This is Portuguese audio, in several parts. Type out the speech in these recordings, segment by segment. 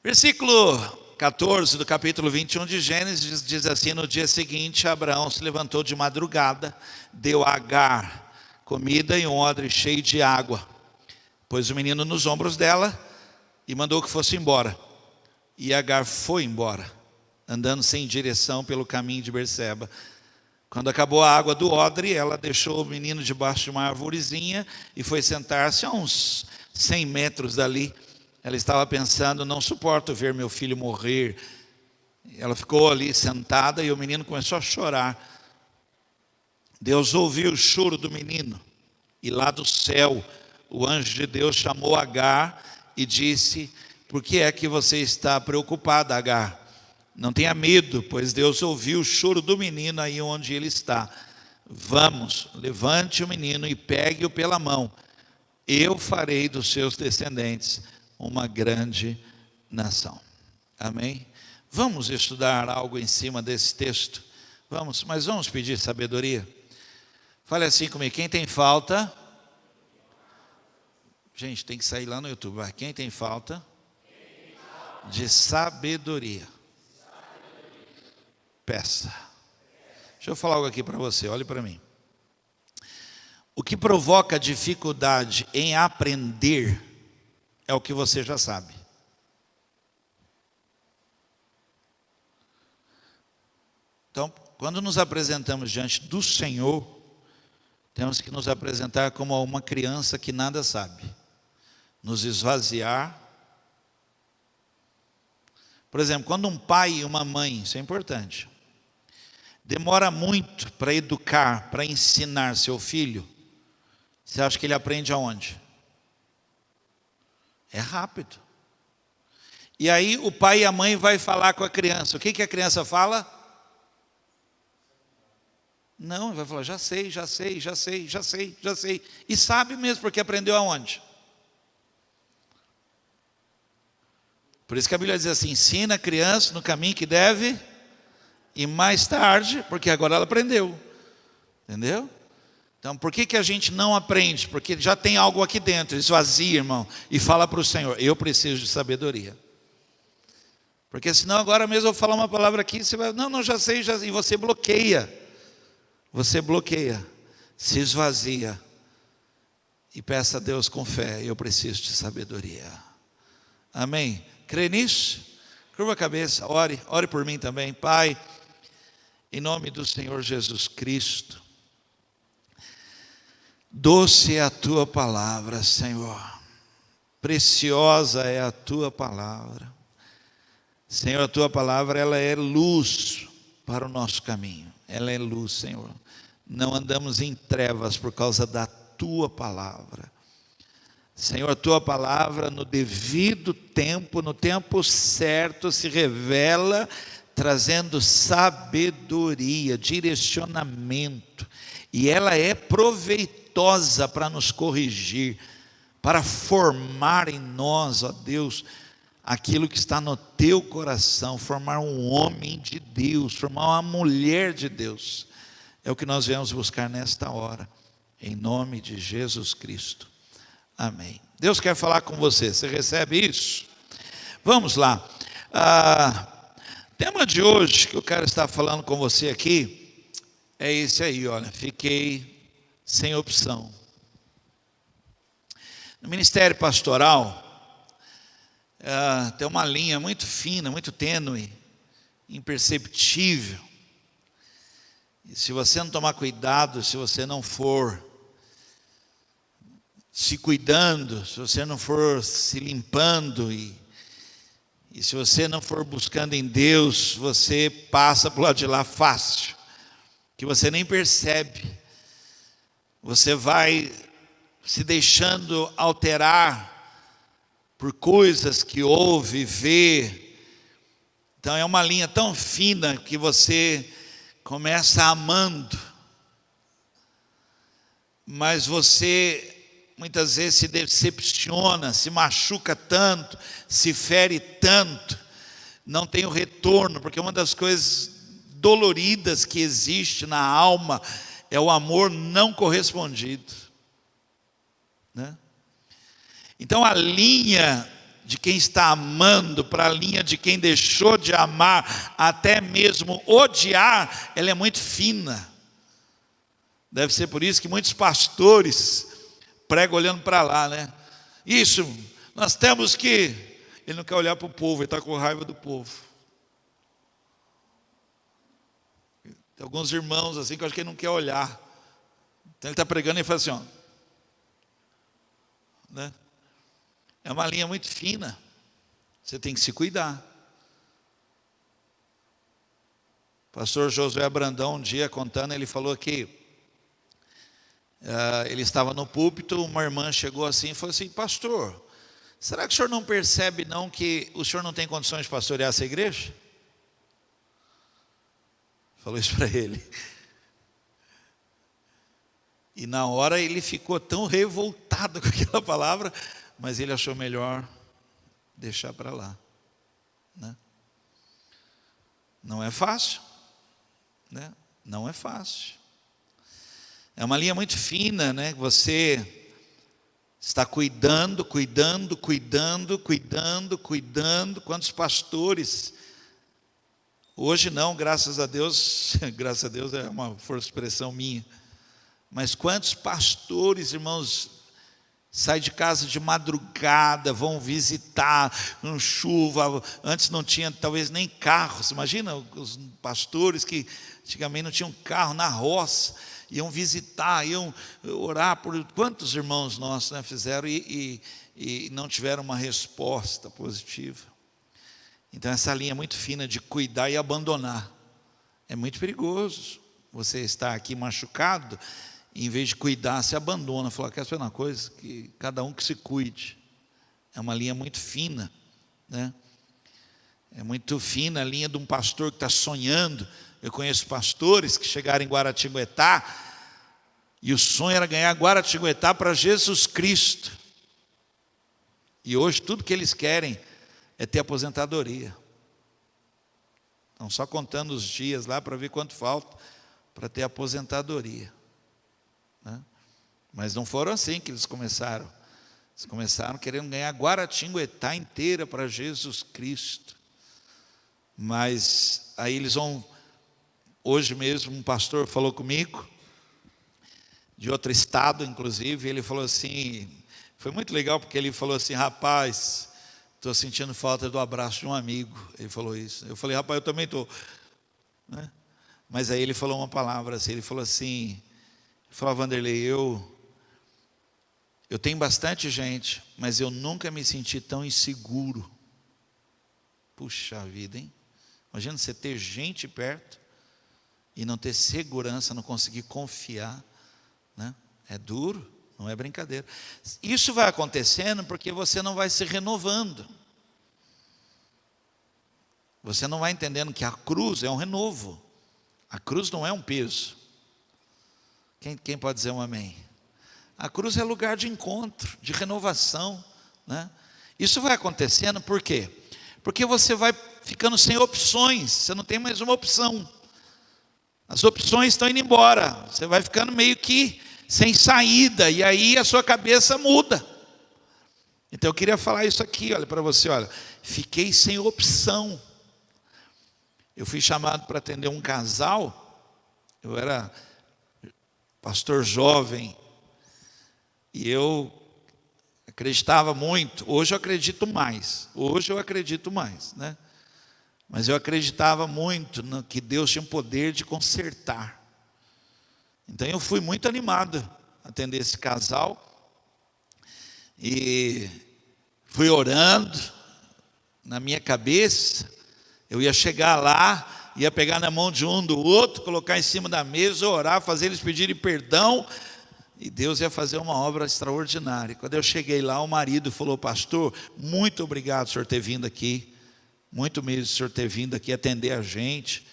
Versículo 14 do capítulo 21 de Gênesis diz assim: no dia seguinte, Abraão se levantou de madrugada, deu a Agar comida e um odre cheio de água, pôs o menino nos ombros dela e mandou que fosse embora. E Agar foi embora, andando sem direção pelo caminho de Berseba. Quando acabou a água do odre, ela deixou o menino debaixo de uma arvorezinha e foi sentar-se a uns 100 metros dali. Ela estava pensando: não suporto ver meu filho morrer. Ela ficou ali sentada e o menino começou a chorar. Deus ouviu o choro do menino, e lá do céu o anjo de Deus chamou Agar e disse: por que é que você está preocupada, Agar? Não tenha medo, pois Deus ouviu o choro do menino aí onde ele está. Vamos, levante o menino e pegue-o pela mão. Eu farei dos seus descendentes uma grande nação. Amém? Vamos estudar algo em cima desse texto? Vamos, mas vamos pedir sabedoria? Fale assim comigo: quem tem falta? Gente, tem que sair lá no YouTube. Quem tem falta de sabedoria? Peça. Deixa eu falar algo aqui para você, olhe para mim. O que provoca dificuldade em aprender é o que você já sabe. Então, quando nos apresentamos diante do Senhor, temos que nos apresentar como uma criança que nada sabe, nos esvaziar. Por exemplo, quando um pai e uma mãe, isso é importante, demora muito para educar, para ensinar seu filho, você acha que ele aprende aonde? É rápido. E aí o pai e a mãe vai falar com a criança. O que a criança fala? Não, vai falar: já sei. E sabe mesmo, porque aprendeu aonde? Por isso que a Bíblia diz assim: ensina a criança no caminho que deve, e mais tarde, porque agora ela aprendeu. Entendeu? Então, por que a gente não aprende? Porque já tem algo aqui dentro. Esvazia, irmão, e fala para o Senhor: eu preciso de sabedoria. Porque senão agora mesmo eu vou falar uma palavra aqui, você vai: não, já sei, e você bloqueia. Você bloqueia, se esvazia e peça a Deus com fé: eu preciso de sabedoria. Amém? Crê nisso? Curva a cabeça, ore por mim também. Pai, em nome do Senhor Jesus Cristo, doce é a tua palavra, Senhor, preciosa é a tua palavra. Senhor, a tua palavra, ela é luz para o nosso caminho. Ela é luz, Senhor. Não andamos em trevas por causa da tua palavra. Senhor, a tua palavra no devido tempo, no tempo certo, se revela, trazendo sabedoria, direcionamento. E ela é proveitosa para nos corrigir, para formar em nós, ó Deus, aquilo que está no teu coração, formar um homem de Deus, formar uma mulher de Deus. É o que nós viemos buscar nesta hora, em nome de Jesus Cristo. Amém. Deus quer falar com você, você recebe isso? Vamos lá. Tema de hoje que eu quero estar falando com você aqui é esse aí, olha: fiquei sem opção. No ministério pastoral, tem uma linha muito fina, muito tênue, imperceptível. E se você não tomar cuidado, se você não for se cuidando, se você não for se limpando e se você não for buscando em Deus, você passa para o lado de lá fácil, que você nem percebe. Você vai se deixando alterar por coisas que ouve, vê. Então é uma linha tão fina que você começa amando, mas você muitas vezes se decepciona, se machuca tanto, se fere tanto, não tem o retorno, porque uma das coisas doloridas que existe na alma é o amor não correspondido, né? Então a linha de quem está amando para a linha de quem deixou de amar, até mesmo odiar, ela é muito fina. Deve ser por isso que muitos pastores pregam olhando para lá, né? Isso, nós temos que... Ele não quer olhar para o povo, ele está com raiva do povo. Tem alguns irmãos assim que eu acho que ele não quer olhar. Então ele está pregando e fala assim, ó, né? É uma linha muito fina. Você tem que se cuidar. O pastor Josué Brandão, um dia contando, ele falou que ele estava no púlpito, uma irmã chegou assim e falou assim, pastor, será que o senhor não percebe não que o senhor não tem condições de pastorear essa igreja? Falou isso para ele. E na hora ele ficou tão revoltado com aquela palavra, mas ele achou melhor deixar para lá, né? Não é fácil, né? Não é fácil. É uma linha muito fina, né? Você está cuidando. Quantos pastores? Hoje não, graças a Deus é uma força de expressão minha. Mas quantos pastores, irmãos, saem de casa de madrugada, vão visitar, com chuva, antes não tinha talvez nem carro. Você imagina os pastores que antigamente não tinham carro, na roça, iam visitar, iam orar por quantos irmãos nossos, né, fizeram e não tiveram uma resposta positiva. Então essa linha é muito fina de cuidar e abandonar. É muito perigoso. Você está aqui machucado, e em vez de cuidar, se abandona. Fala, quer saber uma coisa? Que cada um que se cuide. É uma linha muito fina, né? É muito fina a linha de um pastor que está sonhando. Eu conheço pastores que chegaram em Guaratinguetá e o sonho era ganhar Guaratinguetá para Jesus Cristo. E hoje tudo que eles querem é ter aposentadoria. Estão só contando os dias lá para ver quanto falta para ter aposentadoria, né? Mas não foram assim que eles começaram. Eles começaram querendo ganhar Guaratinguetá inteira para Jesus Cristo. Mas aí eles vão... Hoje mesmo um pastor falou comigo, de outro estado inclusive, ele falou assim, foi muito legal porque ele falou assim, rapaz, estou sentindo falta do abraço de um amigo. Ele falou isso. Eu falei, rapaz, eu também estou, né? Mas aí ele falou uma palavra assim, ele falou assim, Vanderlei, eu tenho bastante gente, mas eu nunca me senti tão inseguro. Puxa vida, hein? Imagina você ter gente perto e não ter segurança, não conseguir confiar, né? É duro, não é brincadeira. Isso vai acontecendo porque você não vai se renovando. Você não vai entendendo que a cruz é um renovo. A cruz não é um peso. Quem pode dizer um amém? A cruz é lugar de encontro, de renovação, né? Isso vai acontecendo por quê? Porque você vai ficando sem opções, você não tem mais uma opção. As opções estão indo embora, você vai ficando meio que sem saída, e aí a sua cabeça muda. Então eu queria falar isso aqui, olha para você, olha, fiquei sem opção. Eu fui chamado para atender um casal, eu era pastor jovem, e eu acreditava muito. Hoje eu acredito mais, né? Mas eu acreditava muito no que Deus tinha o poder de consertar. Então eu fui muito animado a atender esse casal, e fui orando, na minha cabeça, eu ia chegar lá, ia pegar na mão de um do outro, colocar em cima da mesa, orar, fazer eles pedirem perdão, e Deus ia fazer uma obra extraordinária. Quando eu cheguei lá, o marido falou, pastor, muito obrigado por o senhor ter vindo aqui, muito mesmo o senhor ter vindo aqui atender a gente,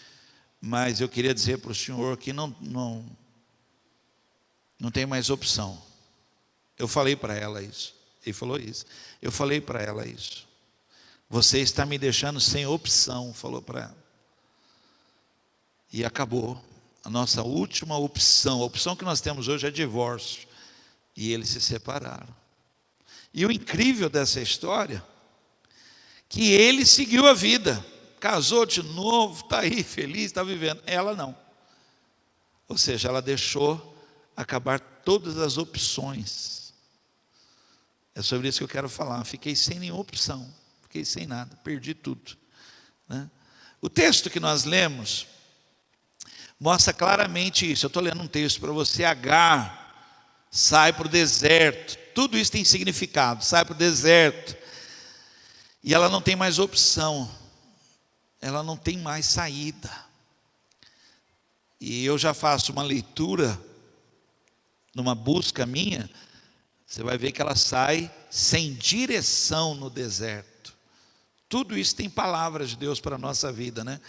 mas eu queria dizer para o senhor que não tem mais opção. Eu falei para ela isso, ele falou isso, eu falei para ela isso, você está me deixando sem opção, falou para ela. E acabou. A nossa última opção, a opção que nós temos hoje é divórcio. E eles se separaram. E o incrível dessa história que ele seguiu a vida, casou de novo, está aí feliz, está vivendo. Ela não. Ou seja, ela deixou acabar todas as opções. É sobre isso que eu quero falar. Fiquei sem nenhuma opção, fiquei sem nada, perdi tudo, né? O texto que nós lemos mostra claramente isso. Eu estou lendo um texto para você. Agar sai para o deserto. Tudo isso tem significado. Sai para o deserto. E ela não tem mais opção. Ela não tem mais saída. E eu já faço uma leitura, numa busca minha. Você vai ver que ela sai sem direção no deserto. Tudo isso tem palavras de Deus para a nossa vida, né?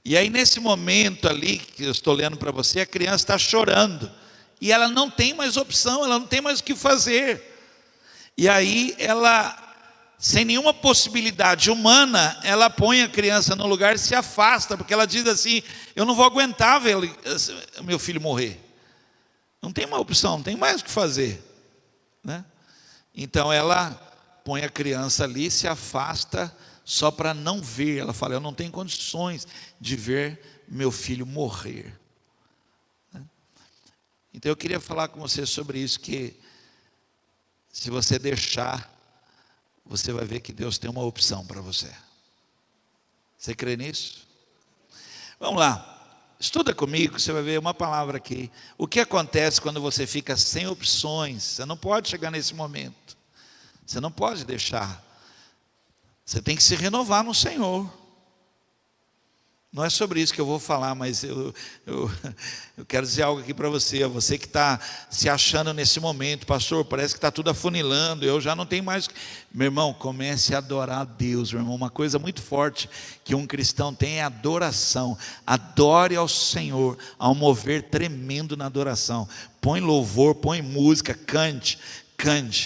E aí nesse momento ali, que eu estou lendo para você, a criança está chorando. E ela não tem mais opção, ela não tem mais o que fazer. E aí ela, sem nenhuma possibilidade humana, ela põe a criança no lugar e se afasta, porque ela diz assim: eu não vou aguentar ver meu filho morrer. Não tem uma opção, não tem mais o que fazer, né? Então ela põe a criança ali, se afasta, só para não ver. Ela fala: eu não tenho condições de ver meu filho morrer. Então eu queria falar com você sobre isso, que se você deixar, você vai ver que Deus tem uma opção para você. Você crê nisso? Vamos lá, estuda comigo, você vai ver uma palavra aqui. O que acontece quando você fica sem opções? Você não pode chegar nesse momento, você não pode deixar. Você tem que se renovar no Senhor. Não é sobre isso que eu vou falar, mas eu quero dizer algo aqui para você. Você que está se achando nesse momento: pastor, parece que está tudo afunilando, eu já não tenho mais. Meu irmão, comece a adorar a Deus, meu irmão. Uma coisa muito forte que um cristão tem é adoração. Adore ao Senhor, há um mover tremendo na adoração. Põe louvor, põe música, cante.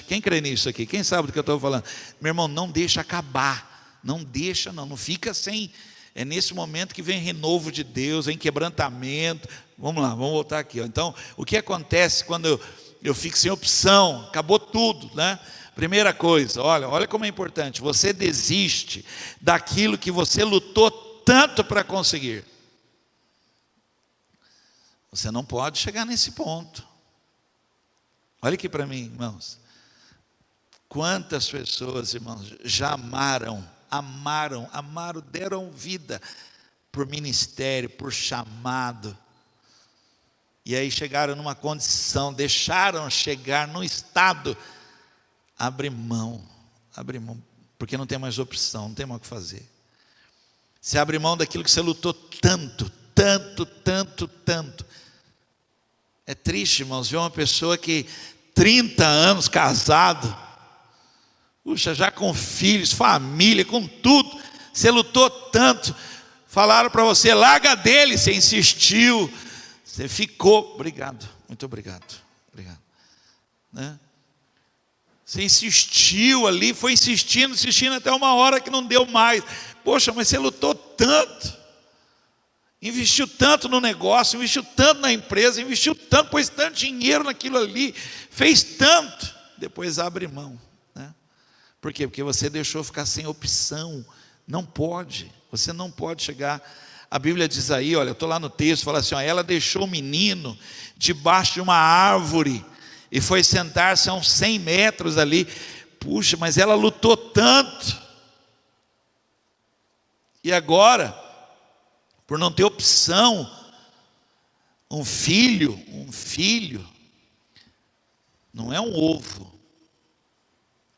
Quem crê nisso aqui? Quem sabe do que eu estou falando? Meu irmão, não deixa acabar. Não deixa, não fica sem. É nesse momento que vem renovo de Deus, vem quebrantamento. Vamos lá, vamos voltar aqui, ó. Então, o que acontece quando eu fico sem opção? Acabou tudo, né? Primeira coisa, olha como é importante. Você desiste daquilo que você lutou tanto para conseguir. Você não pode chegar nesse ponto. Olha aqui para mim, irmãos. Quantas pessoas, irmãos, já amaram, deram vida por ministério, por chamado. E aí chegaram numa condição, deixaram chegar num estado, abre mão, porque não tem mais opção, não tem mais o que fazer. Você abre mão daquilo que você lutou tanto. É triste, irmãos, ver uma pessoa que 30 anos casado, puxa, já com filhos, família, com tudo, você lutou tanto, falaram para você: larga dele, você insistiu, você ficou, obrigado, muito obrigado, né? Você insistiu ali, foi insistindo até uma hora que não deu mais. Poxa, mas você lutou tanto, investiu tanto no negócio, investiu tanto na empresa, investiu tanto, pôs tanto dinheiro naquilo ali, fez tanto, depois abre mão, né? Por quê? Porque você deixou ficar sem opção. Não pode, você não pode chegar. A Bíblia diz aí, olha, eu estou lá no texto, fala assim, ó, ela deixou o menino debaixo de uma árvore e foi sentar-se a uns 100 metros ali. Puxa, mas ela lutou tanto, e agora, por não ter opção, um filho, não é um ovo,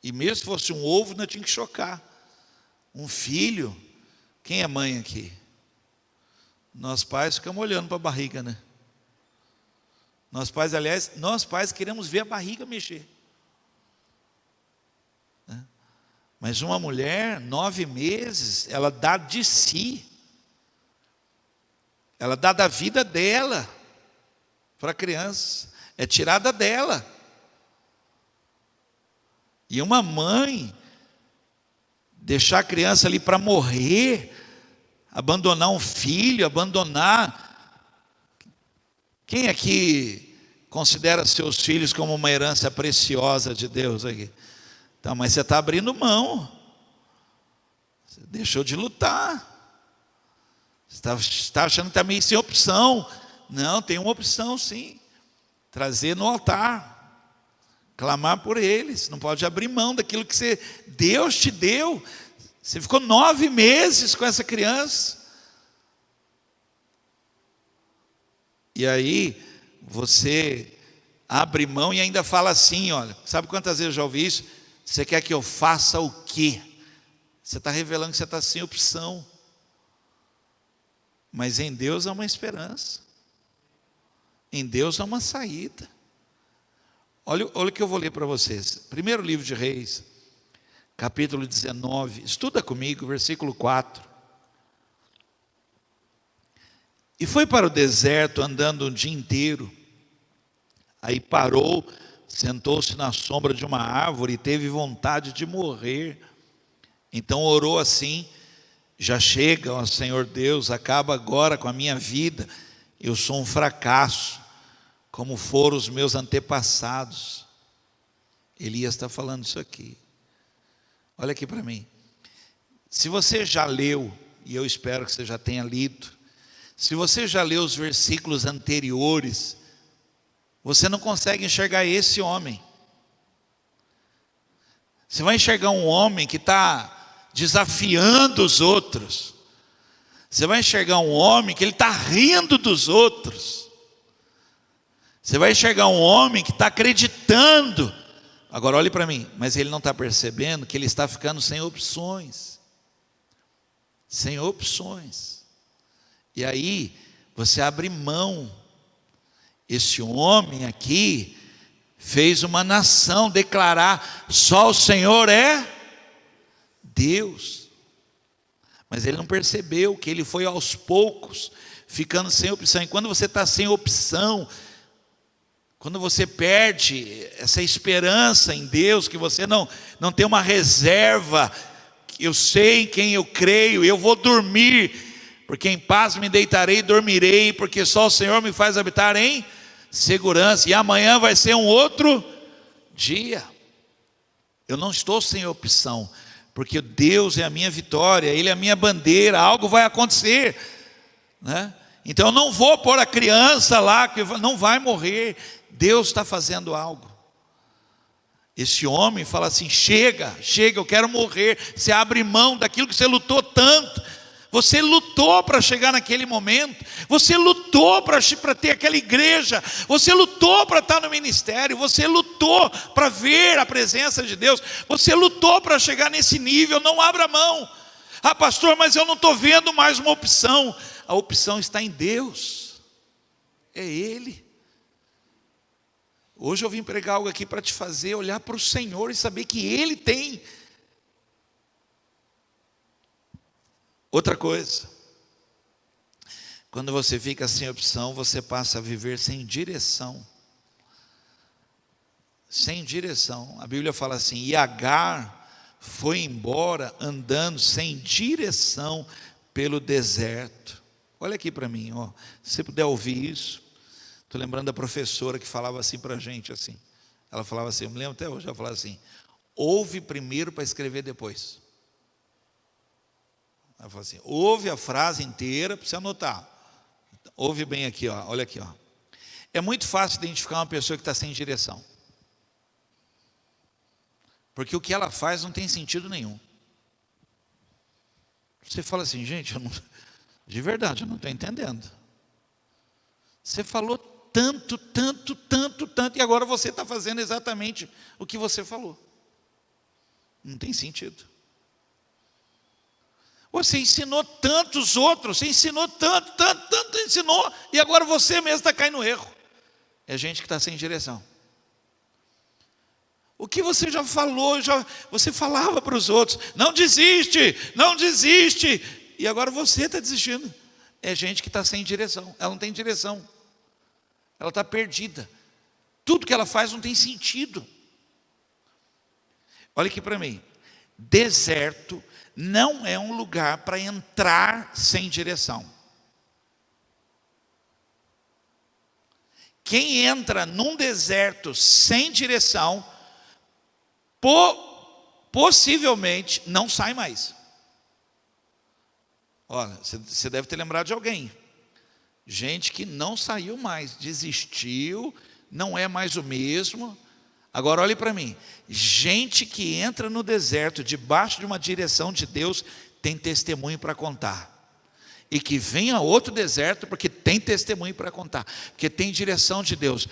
e mesmo se fosse um ovo, não tinha que chocar. Um filho, quem é mãe aqui? Nós pais ficamos olhando para a barriga, né? Nós pais queremos ver a barriga mexer, né? Mas uma mulher, 9 meses, ela dá de si, ela dá da vida dela para a criança, é tirada dela. E uma mãe deixar a criança ali para morrer, abandonar um filho, quem aqui considera seus filhos como uma herança preciosa de Deus aqui? Então, mas você está abrindo mão. Você deixou de lutar. Você está achando que está meio sem opção. Não, tem uma opção sim. Trazer no altar. Clamar por eles. Não pode abrir mão daquilo que Deus te deu. Você ficou 9 meses com essa criança. E aí, você abre mão e ainda fala assim, olha, sabe quantas vezes eu já ouvi isso? Você quer que eu faça o quê? Você está revelando que você está sem opção. Mas em Deus há uma esperança. Em Deus há uma saída. Olha o que eu vou ler para vocês. Primeiro livro de Reis, capítulo 19. Estuda comigo, versículo 4. E foi para o deserto andando um dia inteiro. Aí parou, sentou-se na sombra de uma árvore e teve vontade de morrer. Então orou assim: já chega, ó Senhor Deus, acaba agora com a minha vida. Eu sou um fracasso, como foram os meus antepassados. Elias está falando isso aqui. Olha aqui para mim. Se você já leu, e eu espero que você já tenha lido, se você já leu os versículos anteriores, você não consegue enxergar esse homem. Você vai enxergar um homem que está desafiando os outros. Você vai enxergar um homem que ele está rindo dos outros. Você vai enxergar um homem que está acreditando. Agora olhe para mim, mas ele não está percebendo que ele está ficando sem opções. Sem opções. E aí, você abre mão. Esse homem aqui fez uma nação declarar: só o Senhor é Deus. Mas ele não percebeu que ele foi aos poucos ficando sem opção. E quando você está sem opção, quando você perde essa esperança em Deus, que você não tem uma reserva, eu sei em quem eu creio, eu vou dormir, porque em paz me deitarei e dormirei, porque só o Senhor me faz habitar em segurança, e amanhã vai ser um outro dia. Eu não estou sem opção, porque Deus é a minha vitória, Ele é a minha bandeira, algo vai acontecer, né? Então eu não vou pôr a criança lá, que não vai morrer, Deus está fazendo algo. Esse homem fala assim: chega, eu quero morrer. Você abre mão daquilo que você lutou tanto. Você lutou para chegar naquele momento. Você lutou para ter aquela igreja. Você lutou para estar no ministério. Você lutou para ver a presença de Deus. Você lutou para chegar nesse nível. Não abra mão. Ah, pastor, mas eu não estou vendo mais uma opção. A opção está em Deus. É Ele. Hoje eu vim pregar algo aqui para te fazer olhar para o Senhor e saber que Ele tem. Outra coisa, quando você fica sem opção, você passa a viver sem direção. Sem direção. A Bíblia fala assim: e Agar foi embora andando sem direção pelo deserto. Olha aqui para mim, ó. Se você puder ouvir isso. Estou lembrando da professora que falava assim para a gente, assim. Ela falava assim, eu me lembro até hoje, ela falava assim: ouve primeiro para escrever depois. Ela falou assim: ouve a frase inteira para você anotar. Ouve bem aqui, ó, olha aqui, ó. É muito fácil identificar uma pessoa que está sem direção, porque o que ela faz não tem sentido nenhum. Você fala assim: gente, de verdade, eu não estou entendendo. Você falou tanto, e agora você está fazendo exatamente o que você falou. Não tem sentido. Você ensinou tantos outros, você ensinou tanto, ensinou, e agora você mesmo está caindo no erro. É gente que está sem direção. O que você já falou, você falava para os outros: não desiste, e agora você está desistindo. É gente que está sem direção, ela não tem direção, ela está perdida. Tudo que ela faz não tem sentido. Olha aqui para mim: deserto não é um lugar para entrar sem direção. Quem entra num deserto sem direção, possivelmente não sai mais. Olha, você deve ter lembrado de alguém. Gente que não saiu mais, desistiu, não é mais o mesmo. Agora olhe para mim, gente que entra no deserto debaixo de uma direção de Deus tem testemunho para contar. E que vem a outro deserto porque tem testemunho para contar, porque tem direção de Deus.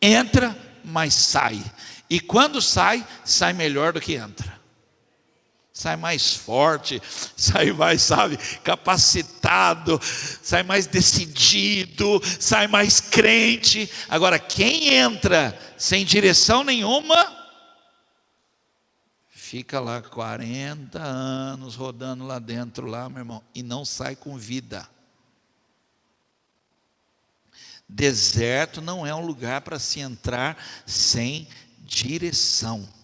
Entra, mas sai. E quando sai, sai melhor do que entra. Sai mais forte, sai mais, sabe, capacitado, sai mais decidido, sai mais crente. Agora, quem entra sem direção nenhuma, fica lá 40 anos rodando lá dentro, lá, meu irmão, e não sai com vida. Deserto não é um lugar para se entrar sem direção.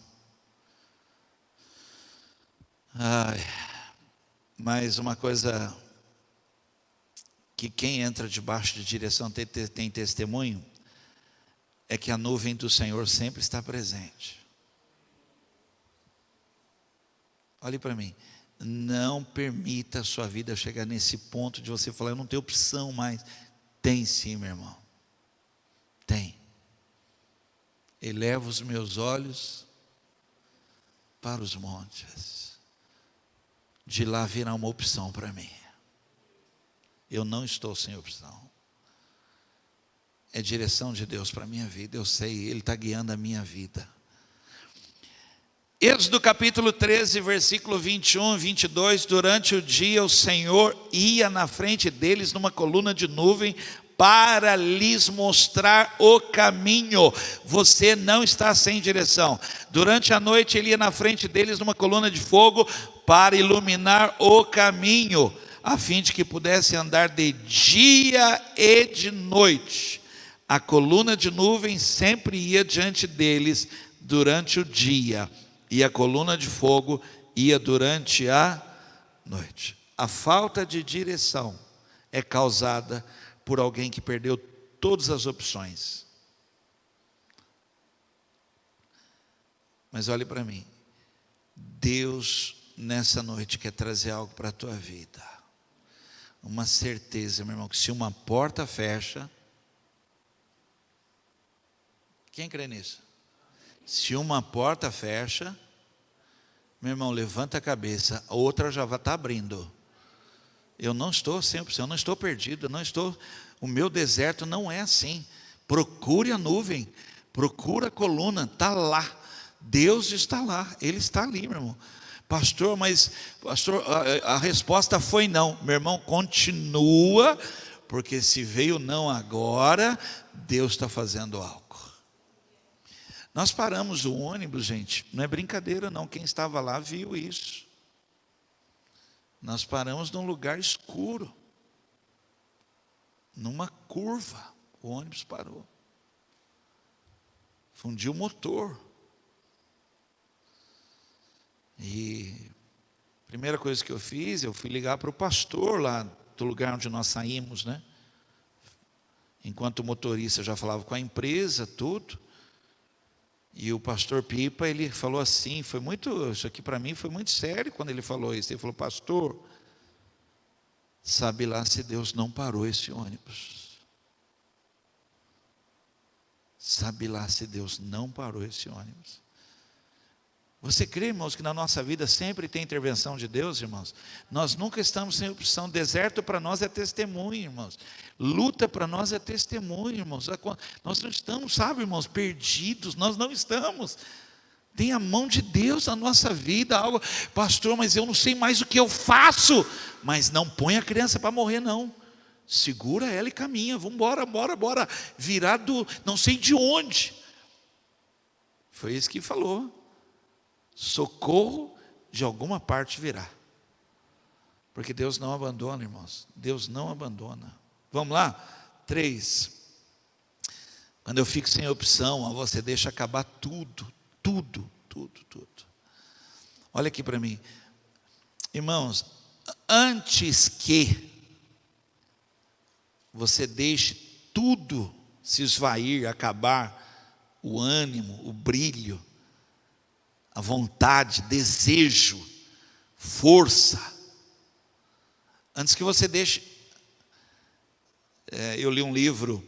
Mas uma coisa que quem entra debaixo de direção tem testemunho, é que a nuvem do Senhor sempre está presente. Olhe para mim, não permita a sua vida chegar nesse ponto de você falar, eu não tenho opção mais. Tem sim, meu irmão, tem. Elevo os meus olhos para os montes, de lá virá uma opção para mim. Eu não estou sem opção. É direção de Deus para a minha vida, eu sei, Ele está guiando a minha vida. Êxodo capítulo 13, versículo 21 e 22, durante o dia o Senhor ia na frente deles numa coluna de nuvem, para lhes mostrar o caminho. Você não está sem direção. Durante a noite ele ia na frente deles numa coluna de fogo, para iluminar o caminho, a fim de que pudessem andar de dia e de noite. A coluna de nuvem sempre ia diante deles durante o dia, e a coluna de fogo ia durante a noite. A falta de direção é causada por alguém que perdeu todas as opções. Mas olhe para mim, Deus nessa noite quer trazer algo para a tua vida, uma certeza, meu irmão, que se uma porta fecha, quem crê nisso? Se uma porta fecha, meu irmão, levanta a cabeça, a outra já vai estar abrindo. Eu não estou 100%, eu não estou perdido, o meu deserto não é assim. Procure a nuvem, procura a coluna, está lá. Deus está lá, Ele está ali, meu irmão. Pastor, a resposta foi não. Meu irmão, continua, porque se veio não agora, Deus está fazendo algo. Nós paramos o ônibus, gente, não é brincadeira não, quem estava lá viu isso. Nós paramos num lugar escuro, numa curva, o ônibus parou, fundiu o motor. E a primeira coisa que eu fiz, eu fui ligar para o pastor lá do lugar onde nós saímos, né? Enquanto o motorista já falava com a empresa, tudo. E o pastor Pipa, ele falou assim, isso aqui para mim foi muito sério quando ele falou isso. Ele falou, pastor, sabe lá se Deus não parou esse ônibus. Sabe lá se Deus não parou esse ônibus. Você crê, irmãos, que na nossa vida sempre tem intervenção de Deus, irmãos? Nós nunca estamos sem opção. Deserto para nós é testemunho, irmãos. Luta para nós é testemunho, irmãos. Nós não estamos, sabe, irmãos, perdidos. Nós não estamos. Tem a mão de Deus na nossa vida. Algo, pastor, mas eu não sei mais o que eu faço. Mas não põe a criança para morrer, não. Segura ela e caminha. Vamos embora, bora. Virar do não sei de onde. Foi isso que falou. Socorro de alguma parte virá. Porque Deus não abandona, irmãos. Deus não abandona. Vamos lá? 3. Quando eu fico sem opção, você deixa acabar tudo. Olha aqui para mim. Irmãos, antes que você deixe tudo se esvair, acabar, o ânimo, o brilho, a vontade, desejo, força, Antes que você deixe... eu li um livro,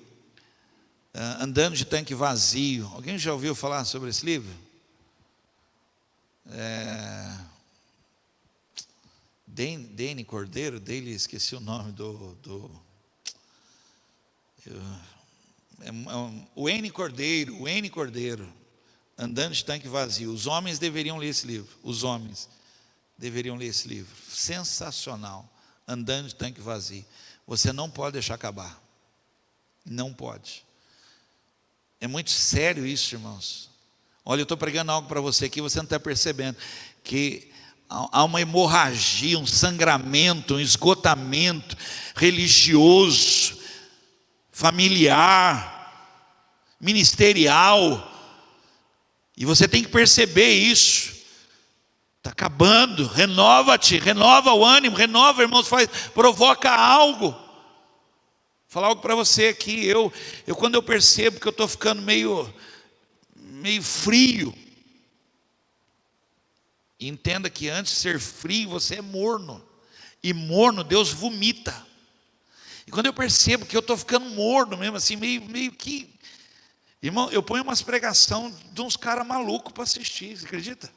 Andando de Tanque Vazio. Alguém já ouviu falar sobre esse livro? Dane Cordeiro, esqueci o nome o N Cordeiro, Andando de Tanque Vazio. Os homens deveriam ler esse livro. Os homens deveriam ler esse livro. Sensacional. Andando de Tanque Vazio. Você não pode deixar acabar. Não pode. É muito sério isso, irmãos. Olha, eu estou pregando algo para você aqui, você não está percebendo que há uma hemorragia, um sangramento, um esgotamento religioso, familiar, ministerial, e você tem que perceber isso. Está acabando. Renova-te, renova o ânimo, renova, irmãos, provoca algo. Vou falar algo para você aqui. Eu quando eu percebo que eu estou ficando meio frio, entenda que antes de ser frio, você é morno. E morno, Deus vomita. E quando eu percebo que eu estou ficando morno mesmo, assim, meio que... Irmão, eu ponho umas pregações de uns caras malucos para assistir, você acredita?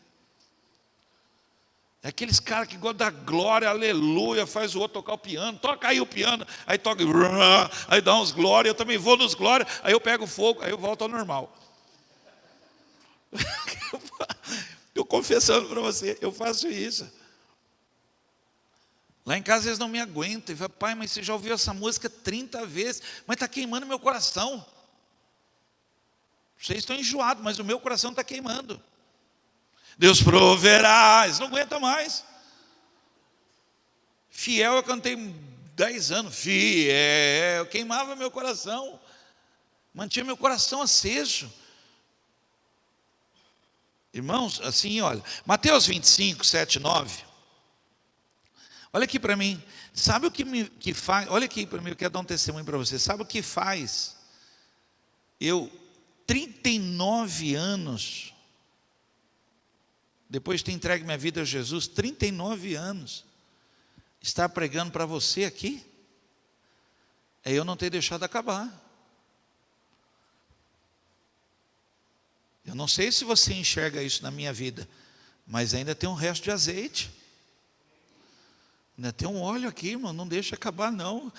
É aqueles caras que gostam da glória, aleluia, faz o outro tocar o piano, toca aí o piano, aí toca, aí dá uns glória, eu também vou nos glória, aí eu pego fogo, aí eu volto ao normal. Eu confessando para você, eu faço isso. Lá em casa eles não me aguentam. Eu falo, pai, mas você já ouviu essa música 30 vezes, mas está queimando meu coração. Vocês estão enjoados, mas o meu coração está queimando. Deus proverá, eles não aguentam mais. Fiel, eu cantei 10 anos, fiel, queimava meu coração, mantinha meu coração aceso. Irmãos, assim, olha, Mateus 25, 7 e 9. Olha aqui para mim, sabe o que faz, olha aqui para mim, eu quero dar um testemunho para você. Sabe o que faz eu, 39 anos, depois de ter entregue minha vida a Jesus, 39 anos, estar pregando para você aqui? É eu não ter deixado acabar. Eu não sei se você enxerga isso na minha vida, mas ainda tem um resto de azeite. Ainda tem um óleo aqui, irmão, não deixa acabar não.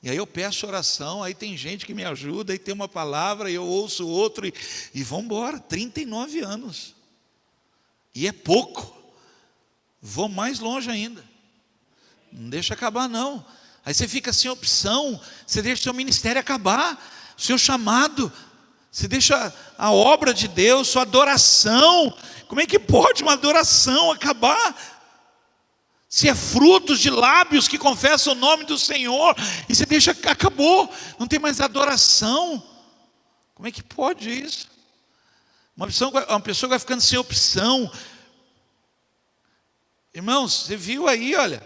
E aí eu peço oração, aí tem gente que me ajuda, aí tem uma palavra, e eu ouço outro, e vamos embora, 39 anos. E é pouco. Vou mais longe ainda. Não deixa acabar não. Aí você fica sem opção, você deixa o seu ministério acabar, o seu chamado, você deixa a obra de Deus, sua adoração. Como é que pode uma adoração acabar? Se é frutos de lábios que confessam o nome do Senhor, e você deixa, acabou, não tem mais adoração. Como é que pode isso? Uma pessoa vai ficando sem opção. Irmãos, você viu aí, olha,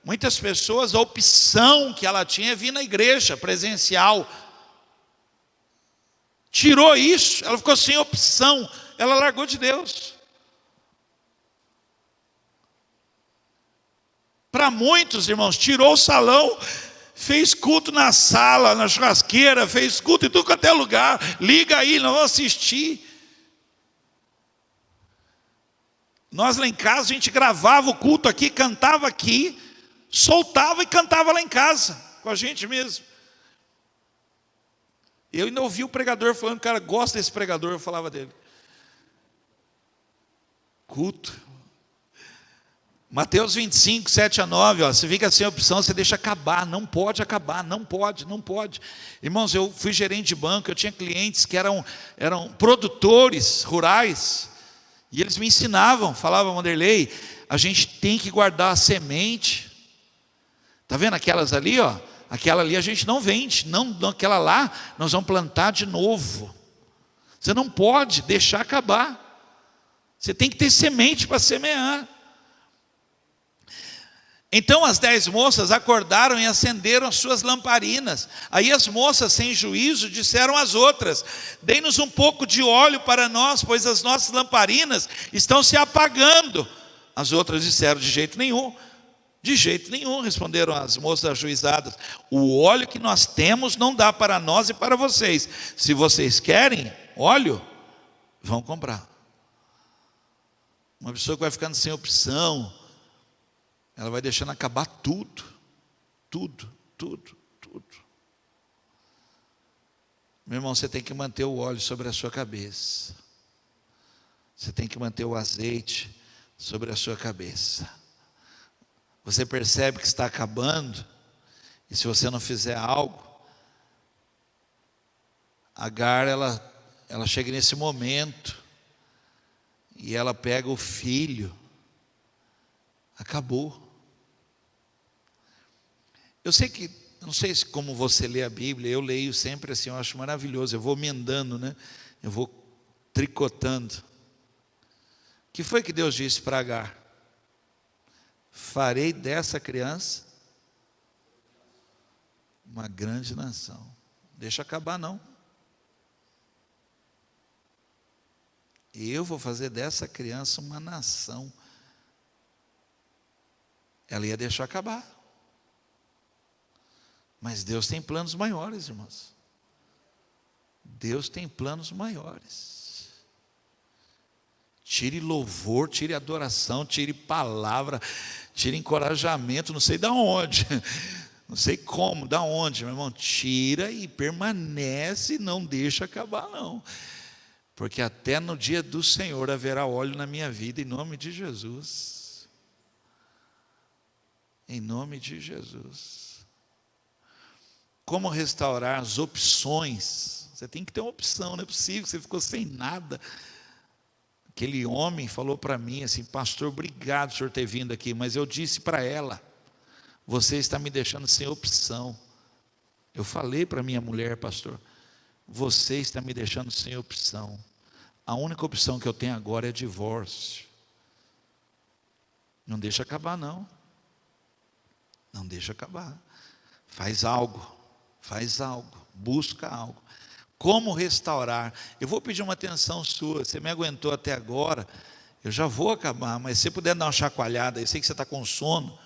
muitas pessoas, a opção que ela tinha é vir na igreja presencial. Tirou isso, ela ficou sem opção, ela largou de Deus. Para muitos, irmãos, tirou o salão, fez culto na sala, na churrasqueira, fez culto em tudo quanto é lugar. Liga aí, nós vamos assistir. Nós lá em casa, a gente gravava o culto aqui, cantava aqui, soltava e cantava lá em casa, com a gente mesmo. Eu ainda ouvi o pregador falando, cara, gosta desse pregador, eu falava dele. Culto. Mateus 25, 7 a 9, ó, você fica sem opção, você deixa acabar, não pode acabar, não pode. Irmãos, eu fui gerente de banco, eu tinha clientes que eram produtores rurais, e eles me ensinavam, falavam, Wanderley, a gente tem que guardar a semente. Está vendo aquelas ali, ó? Aquela ali a gente não vende, não, aquela lá nós vamos plantar de novo. Você não pode deixar acabar. Você tem que ter semente para semear. Então as 10 moças acordaram e acenderam as suas lamparinas. Aí as moças, sem juízo, disseram às outras: dê-nos um pouco de óleo para nós, pois as nossas lamparinas estão se apagando. As outras disseram: de jeito nenhum, De jeito nenhum, responderam as moças ajuizadas. O óleo que nós temos não dá para nós e para vocês. Se vocês querem óleo, vão comprar. Uma pessoa que vai ficando sem opção, ela vai deixando acabar tudo. Meu irmão, você tem que manter o óleo sobre a sua cabeça. Você tem que manter o azeite sobre a sua cabeça. Você percebe que está acabando, e se você não fizer algo, Agar, ela chega nesse momento, e ela pega o filho, acabou. Eu não sei se como você lê a Bíblia, eu leio sempre assim, eu acho maravilhoso, eu vou emendando, né? Eu vou tricotando. O que foi que Deus disse para Agar? Farei dessa criança uma grande nação. Deixa acabar não. Eu vou fazer dessa criança uma nação. Ela ia deixar acabar. Mas Deus tem planos maiores, irmãos. Deus tem planos maiores. Tire louvor, tire adoração, tire palavra, tire encorajamento, não sei de onde, não sei como, de onde, meu irmão. Tira e permanece, não deixa acabar não. Porque até no dia do Senhor haverá óleo na minha vida, em nome de Jesus. Em nome de Jesus. Como restaurar as opções? Você tem que ter uma opção, não é possível que você ficou sem nada. Aquele homem falou para mim assim: pastor, obrigado por senhor ter vindo aqui, mas eu disse para ela, você está me deixando sem opção. Eu falei para minha mulher, pastor, você está me deixando sem opção. A única opção que eu tenho agora é divórcio. Não deixa acabar não. Não deixa acabar. Faz algo, busca algo. Como restaurar? Eu vou pedir uma atenção sua. Você me aguentou até agora, eu já vou acabar, mas se você puder dar uma chacoalhada, eu sei que você está com sono,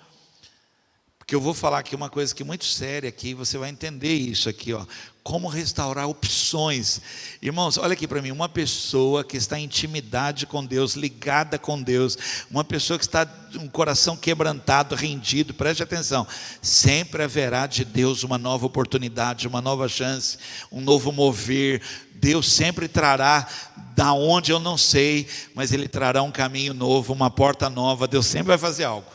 porque eu vou falar aqui uma coisa que é muito séria aqui, você vai entender isso aqui, ó. Como restaurar opções. Irmãos, olha aqui para mim, uma pessoa que está em intimidade com Deus, ligada com Deus, uma pessoa que está com um coração quebrantado, rendido, preste atenção, sempre haverá de Deus uma nova oportunidade, uma nova chance, um novo mover. Deus sempre trará, da onde eu não sei, mas Ele trará um caminho novo, uma porta nova. Deus sempre vai fazer algo.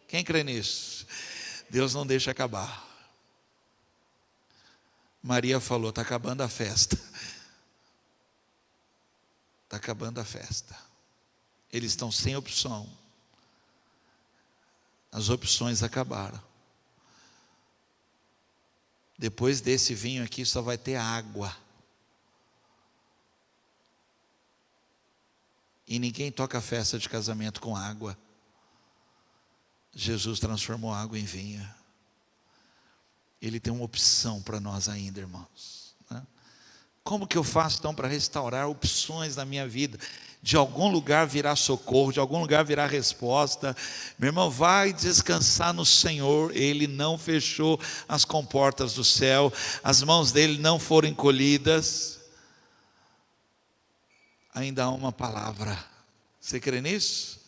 Quem crê nisso? Deus não deixa acabar. Maria falou: está acabando a festa. Está acabando a festa. Eles estão sem opção. As opções acabaram. Depois desse vinho aqui só vai ter água. E ninguém toca a festa de casamento com água. Jesus transformou água em vinho. Ele tem uma opção para nós ainda, irmãos. Como que eu faço então para restaurar opções na minha vida? De algum lugar virá socorro, de algum lugar virá resposta. Meu irmão, vai descansar no Senhor. Ele não fechou as comportas do céu, as mãos dele não foram encolhidas. Ainda há uma palavra. Você crê nisso?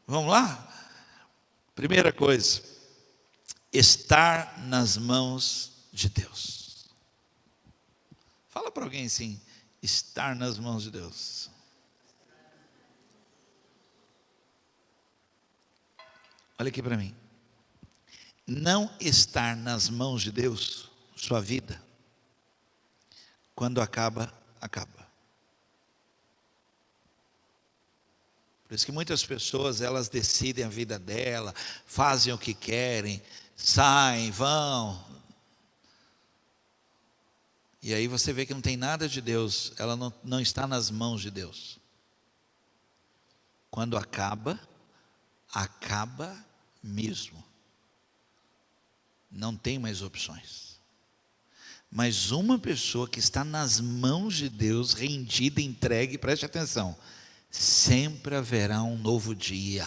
Vamos lá? Primeira coisa, estar nas mãos de Deus. Fala para alguém assim: estar nas mãos de Deus. Olha aqui para mim. Não estar nas mãos de Deus, sua vida, quando acaba, acaba. Por isso que muitas pessoas, elas decidem a vida dela, fazem o que querem, saem, vão. E aí você vê que não tem nada de Deus, ela não está nas mãos de Deus. Quando acaba, acaba mesmo. Não tem mais opções. Mas uma pessoa que está nas mãos de Deus, rendida, entregue, preste atenção, sempre haverá um novo dia,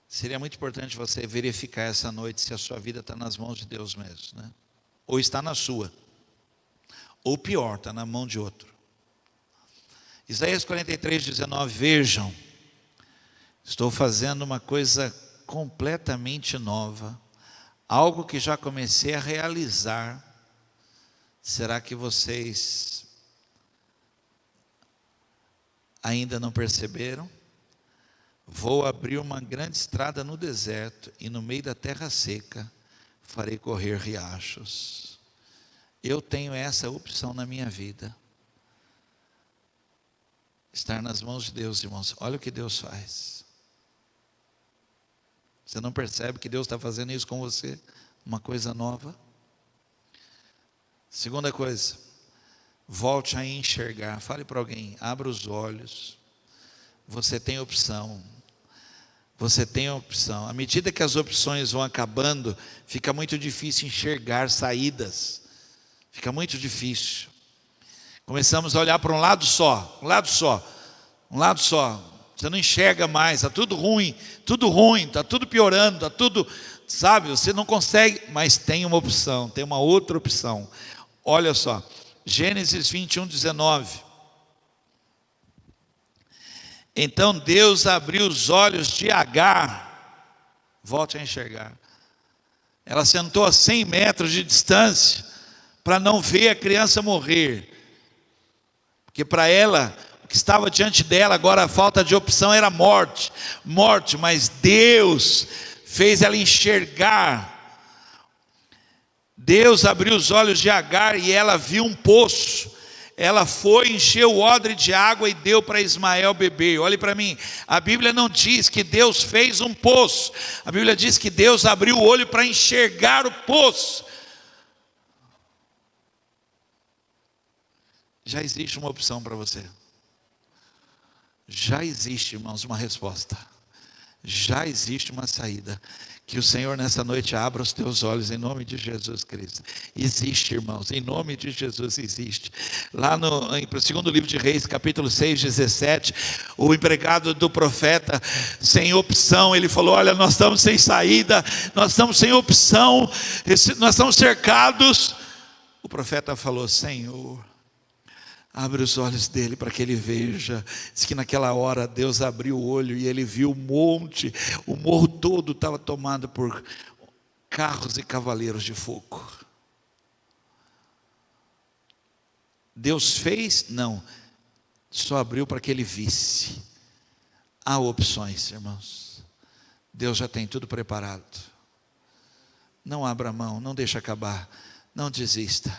Seria muito importante você verificar essa noite se a sua vida está nas mãos de Deus mesmo, né? Ou está na sua, ou pior, está na mão de outro. Isaías 43:19, vejam, estou fazendo uma coisa completamente nova, algo que já comecei a realizar. Será que vocês ainda não perceberam? Vou abrir uma grande estrada no deserto e no meio da terra seca farei correr riachos. Eu tenho essa opção na minha vida. Estar nas mãos de Deus, irmãos. Olha o que Deus faz. Você não percebe que Deus está fazendo isso com você? Uma coisa nova. Segunda coisa, volte a enxergar. Fale para alguém, abra os olhos. Você tem opção. Você tem opção. À medida que as opções vão acabando, fica muito difícil enxergar saídas. Fica muito difícil. Começamos a olhar para um lado só. Você não enxerga mais, está tudo ruim, está tudo piorando, está tudo, sabe, você não consegue, mas tem uma opção, tem uma outra opção. Olha só, Gênesis 21:19. Então Deus abriu os olhos de Agar, volte a enxergar. Ela sentou a 100 metros de distância, para não ver a criança morrer, porque para ela, o que estava diante dela, agora a falta de opção era morte, mas Deus fez ela enxergar. Deus abriu os olhos de Agar e ela viu um poço. Ela foi, encheu o odre de água e deu para Ismael beber. Olhe para mim, a Bíblia não diz que Deus fez um poço, a Bíblia diz que Deus abriu o olho para enxergar o poço. Já existe uma opção para você. Já existe, irmãos, uma resposta. Já existe uma saída. Que o Senhor nessa noite abra os teus olhos em nome de Jesus Cristo. Existe, irmãos, em nome de Jesus existe. Lá no segundo livro de Reis, capítulo 6:17, o empregado do profeta, sem opção, ele falou: olha, nós estamos sem saída, nós estamos sem opção, nós estamos cercados. O profeta falou: Senhor, abre os olhos dele para que ele veja. Diz que naquela hora Deus abriu o olho e ele viu o morro todo estava tomado por carros e cavaleiros de fogo. Deus fez? Não, só abriu para que ele visse. Há opções, irmãos. Deus já tem tudo preparado. Não abra mão, não deixe acabar, não desista,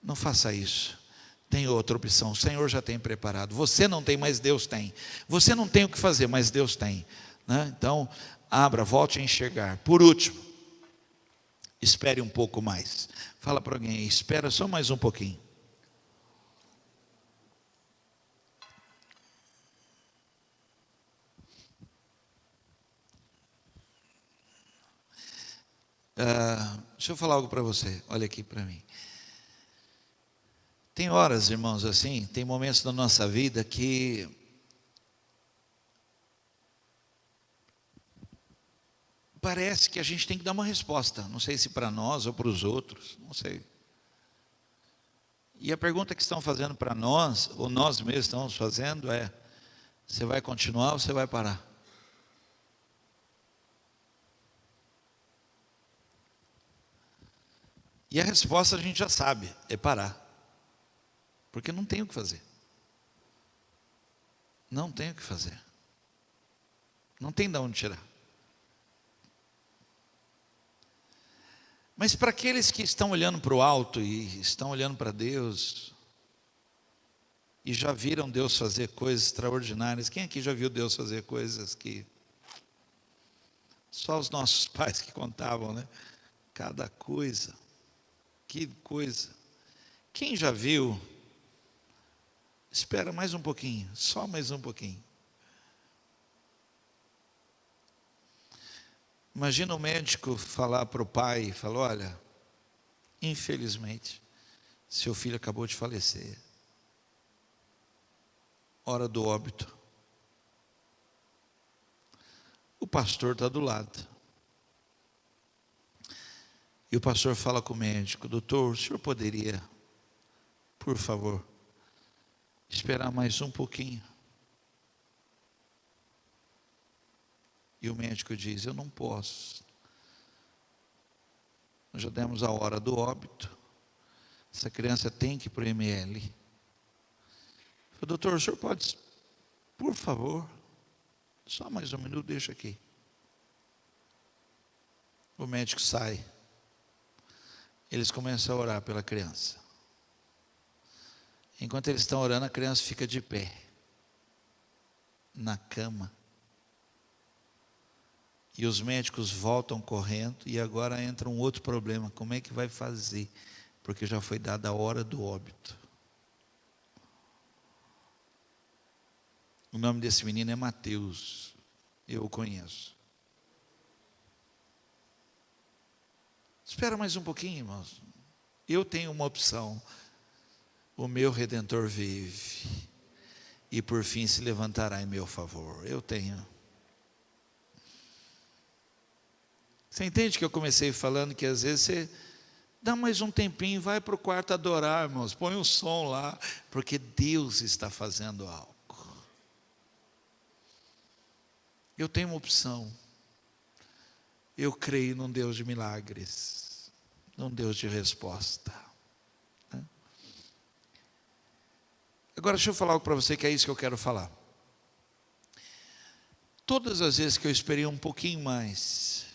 não faça isso. Tem outra opção, o Senhor já tem preparado. Você não tem, mas Deus tem. Você não tem o que fazer, mas Deus tem, né? Então, abra, volte a enxergar. Por último, espere um pouco mais. Fala para alguém, espera só mais um pouquinho. Deixa eu falar algo para você, olha aqui para mim. Tem horas, irmãos, assim, tem momentos da nossa vida que parece que a gente tem que dar uma resposta, não sei se para nós ou para os outros, não sei. E a pergunta que estão fazendo para nós, ou nós mesmos estamos fazendo é: você vai continuar ou você vai parar? E a resposta a gente já sabe, é parar. Porque não tem o que fazer. Não tem o que fazer. Não tem de onde tirar. Mas para aqueles que estão olhando para o alto e estão olhando para Deus, e já viram Deus fazer coisas extraordinárias, quem aqui já viu Deus fazer coisas que só os nossos pais que contavam, né? Cada coisa, que coisa. Quem já viu? Espera mais um pouquinho, só mais um pouquinho. Imagina o médico falar para o pai, falar: olha, infelizmente, seu filho acabou de falecer. Hora do óbito. O pastor está do lado. E o pastor fala com o médico: doutor, o senhor poderia, por favor, esperar mais um pouquinho? E o médico diz: eu não posso. Nós já demos a hora do óbito. Essa criança tem que ir para o ML. Eu falei: doutor, o senhor pode, por favor, só mais um minuto, deixa aqui. O médico sai. Eles começam a orar pela criança. Enquanto eles estão orando, a criança fica de pé, na cama. E os médicos voltam correndo, e agora entra um outro problema: como é que vai fazer? Porque já foi dada a hora do óbito. O nome desse menino é Mateus, eu o conheço. Espera mais um pouquinho, irmãos. Eu tenho uma opção. O meu Redentor vive, e por fim se levantará em meu favor. Eu tenho. Você entende que eu comecei falando que às vezes você dá mais um tempinho, vai para o quarto adorar, irmãos, põe um som lá, porque Deus está fazendo algo. Eu tenho uma opção. Eu creio num Deus de milagres, num Deus de resposta. Agora deixa eu falar algo para você, que é isso que eu quero falar. Todas as vezes que eu esperei um pouquinho mais,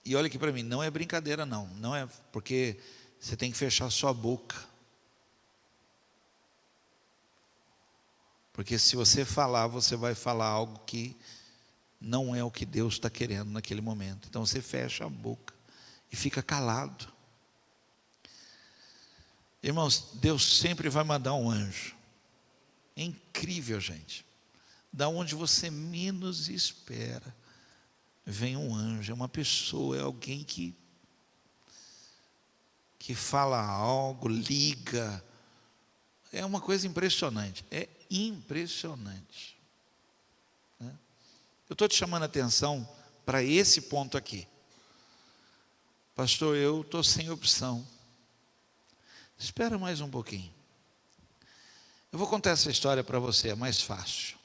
e olha aqui para mim, não é brincadeira não, não é porque você tem que fechar sua boca. Porque se você falar, você vai falar algo que não é o que Deus está querendo naquele momento. Então você fecha a boca e fica calado. Irmãos, Deus sempre vai mandar um anjo. É incrível, gente. Da onde você menos espera, vem um anjo. É uma pessoa, é alguém que fala algo, liga. É uma coisa impressionante. É impressionante. Eu estou te chamando a atenção para esse ponto aqui. Pastor, eu estou sem opção. Espera mais um pouquinho. Eu vou contar essa história para você, é mais fácil.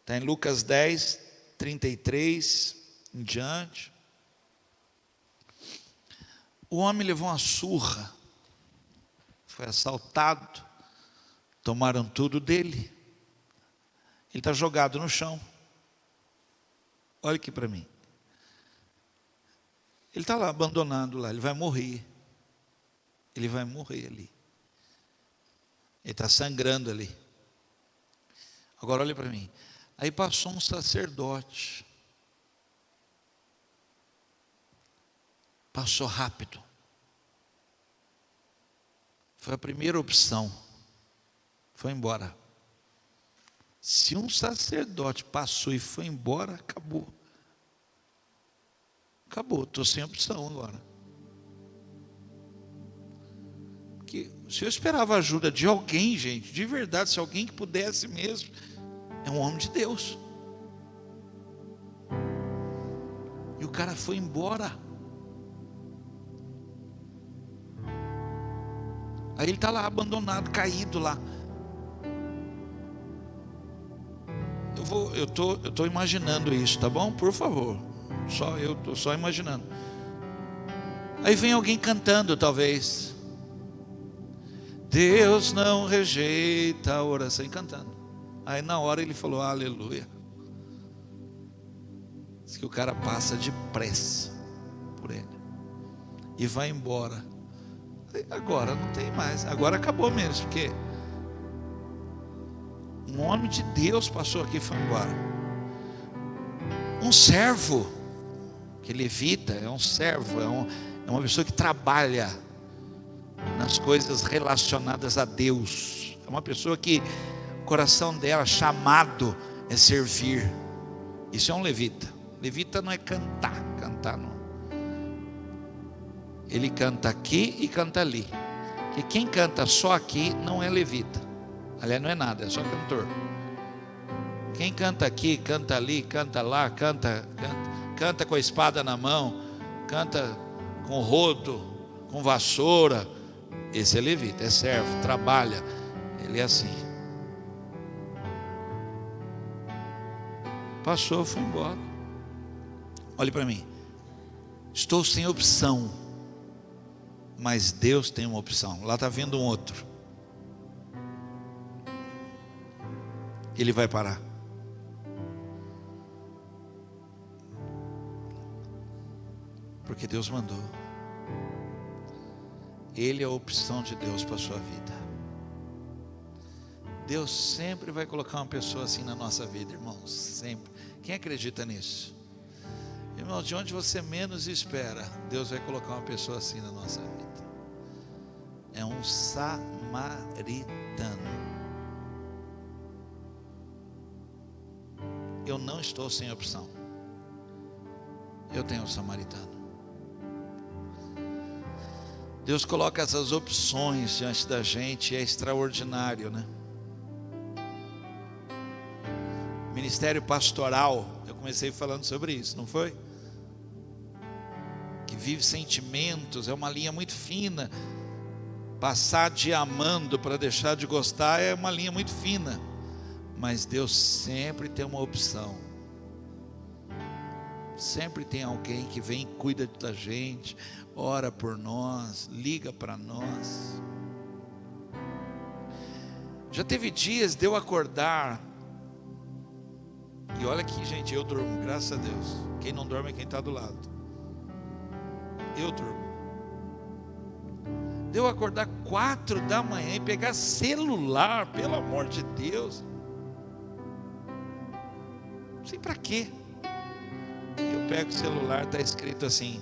Está em Lucas 10, 33 em diante. O homem levou uma surra, foi assaltado, tomaram tudo dele. Ele está jogado no chão. Olha aqui para mim. Ele está lá, abandonado lá, ele vai morrer. Ele vai morrer ali. Ele está sangrando ali. Agora olha para mim. Aí passou um sacerdote. Passou rápido. Foi a primeira opção. Foi embora. Se um sacerdote passou e foi embora, acabou. Acabou, estou sem opção agora. Porque se eu esperava a ajuda de alguém, gente, de verdade, se alguém que pudesse mesmo, é um homem de Deus. E o cara foi embora. Aí ele está lá abandonado, caído lá. Eu tô imaginando isso, tá bom? Por favor. Eu estou só imaginando. Aí vem alguém cantando, talvez. Deus não rejeita a oração, e cantando. Aí na hora ele falou, aleluia. Diz que o cara passa depressa por ele e vai embora. Agora não tem mais, agora acabou mesmo, porque um homem de Deus passou aqui e foi embora. Um servo, que levita, é um servo, é uma pessoa que trabalha nas coisas relacionadas a Deus. É uma pessoa que o coração dela, chamado, é servir. Isso é um levita. Levita não é cantar não. Ele canta aqui e canta ali. Porque quem canta só aqui não é levita. Aliás, não é nada, é só cantor. Quem canta aqui, canta ali, canta lá, canta com a espada na mão, canta com rodo, com vassoura, esse é levita, é servo, trabalha, ele é assim. Passou, foi embora. Olhe para mim, estou sem opção, mas Deus tem uma opção. Lá está vindo um outro, ele vai parar. Porque Deus mandou. Ele é a opção de Deus para a sua vida. Deus sempre vai colocar uma pessoa assim na nossa vida, irmãos, sempre. Quem acredita nisso? Irmão, de onde você menos espera, Deus vai colocar uma pessoa assim na nossa vida. É um samaritano. Eu não estou sem opção. Eu tenho um samaritano. Deus coloca essas opções diante da gente, é extraordinário, né? Ministério pastoral, eu comecei falando sobre isso, não foi? Que vive sentimentos, é uma linha muito fina. Passar de amando para deixar de gostar é uma linha muito fina. Mas Deus sempre tem uma opção. Sempre tem alguém que vem e cuida da gente, ora por nós, liga para nós. Já teve dias de eu acordar, e olha aqui, gente, eu durmo, graças a Deus. Quem não dorme é quem está do lado. Eu durmo. De eu acordar 4 da manhã e pegar celular, pelo amor de Deus. Não sei para quê. Eu pego o celular, está escrito assim: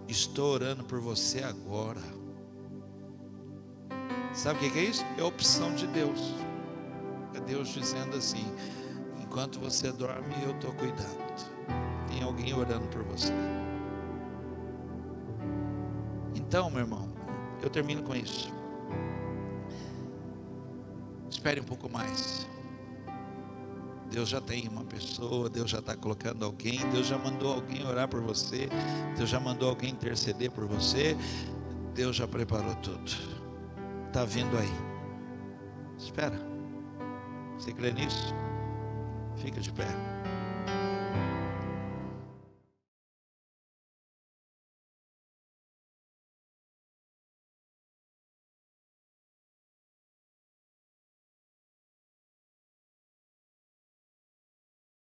estou orando por você agora. Sabe o que é isso? É a opção de Deus. É Deus dizendo assim: enquanto você dorme, eu estou cuidando. Tem alguém orando por você. Então, meu irmão, eu termino com isso. Espere um pouco mais. Deus já tem uma pessoa, Deus já está colocando alguém, Deus já mandou alguém orar por você, Deus já mandou alguém interceder por você, Deus já preparou tudo. Está vindo aí. Espera. Você crê nisso? Fica de pé.